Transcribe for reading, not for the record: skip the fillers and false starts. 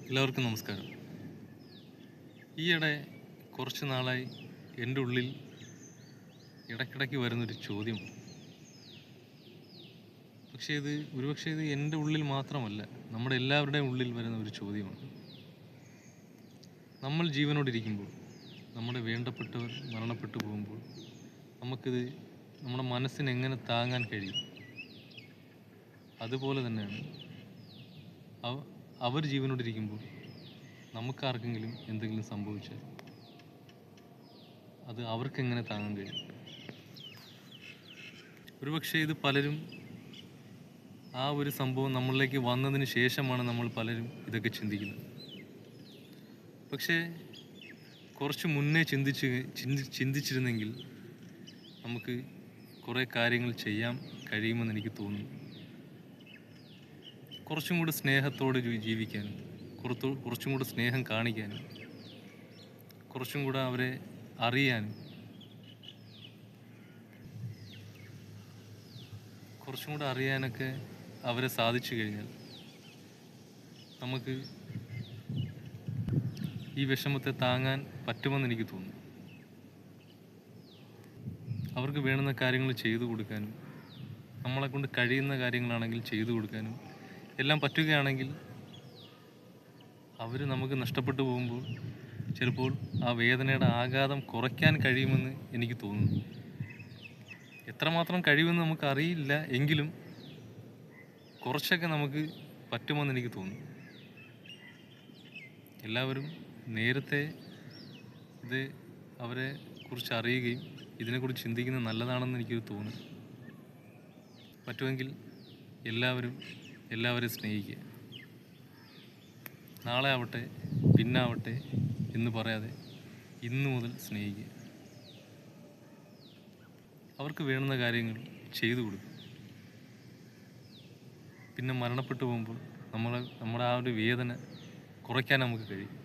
എല്ലാവർക്കും നമസ്കാരം. ഈയിടെ കുറച്ച് നാളായി എൻ്റെ ഉള്ളിൽ ഇടയ്ക്കിടയ്ക്ക് വരുന്നൊരു ചോദ്യമുണ്ട്. ഇത് എൻ്റെ ഉള്ളിൽ മാത്രമല്ല, നമ്മുടെ എല്ലാവരുടെയും ഉള്ളിൽ വരുന്ന ഒരു ചോദ്യമാണ്. നമ്മൾ ജീവനോടിരിക്കുമ്പോൾ, നമ്മുടെ വേണ്ടപ്പെട്ടവർ മരണപ്പെട്ടു പോകുമ്പോൾ നമ്മുടെ മനസ്സിന് എങ്ങനെ താങ്ങാൻ കഴിയും? അതുപോലെ തന്നെയാണ് അവർ ജീവനോടിരിക്കുമ്പോൾ നമുക്കാർക്കെങ്കിലും എന്തെങ്കിലും സംഭവിച്ചാൽ അത് അവർക്കെങ്ങനെ താങ്ങാൻ കഴിയും? ഇത് പലരും ആ ഒരു സംഭവം നമ്മളിലേക്ക് വന്നതിന് ശേഷമാണ് നമ്മൾ പലരും ഇതൊക്കെ ചിന്തിക്കുന്നത്. പക്ഷേ കുറച്ച് മുന്നേ ചിന്തിച്ചിരുന്നെങ്കിൽ നമുക്ക് കുറേ കാര്യങ്ങൾ ചെയ്യാൻ കഴിയുമെന്ന് എനിക്ക് തോന്നുന്നു. കുറച്ചും കൂടി സ്നേഹത്തോടെ ജീവിക്കാനും, കുറച്ചും കൂടി സ്നേഹം കാണിക്കാനും, കുറച്ചും കൂടെ അവരെ അറിയാനും, കുറച്ചും കൂടെ അറിയാനൊക്കെ അവരെ സാധിച്ചു കഴിഞ്ഞാൽ നമുക്ക് ഈ വിഷമത്തെ താങ്ങാൻ പറ്റുമെന്ന് എനിക്ക് തോന്നുന്നു. അവർക്ക് വേണ്ടുന്ന കാര്യങ്ങൾ ചെയ്തു കൊടുക്കാനും, നമ്മളെ കൊണ്ട് കഴിയുന്ന കാര്യങ്ങളാണെങ്കിൽ ചെയ്തു കൊടുക്കാനും എല്ലാം പറ്റുകയാണെങ്കിൽ അവർ നമുക്ക് നഷ്ടപ്പെട്ടു പോകുമ്പോൾ ചിലപ്പോൾ ആ വേദനയുടെ ആഘാതം കുറയ്ക്കാൻ കഴിയുമെന്ന് എനിക്ക് തോന്നുന്നു. എത്രമാത്രം കഴിയുമെന്ന് നമുക്കറിയില്ല, എങ്കിലും കുറച്ചൊക്കെ നമുക്ക് പറ്റുമെന്ന് എനിക്ക് തോന്നുന്നു. എല്ലാവരും നേരത്തെ ഇത് അവരെ കുറിച്ച് അറിയുകയും ഇതിനെക്കുറിച്ച് ചിന്തിക്കുന്നത് നല്ലതാണെന്ന് എനിക്ക് തോന്നുന്നു. പറ്റുമെങ്കിൽ എല്ലാവരെയും സ്നേഹിക്കുക. നാളെ ആവട്ടെ, പിന്നാവട്ടെ എന്ന് പറയാതെ ഇന്നു മുതൽ സ്നേഹിക്കുക. അവർക്ക് വേണ്ടുന്ന കാര്യങ്ങൾ ചെയ്തു കൊടുക്കുക. പിന്നെ മരണപ്പെട്ടു പോകുമ്പോൾ നമ്മുടെ ആ ഒരു വേദന കുറയ്ക്കാൻ നമുക്ക് കഴിയും.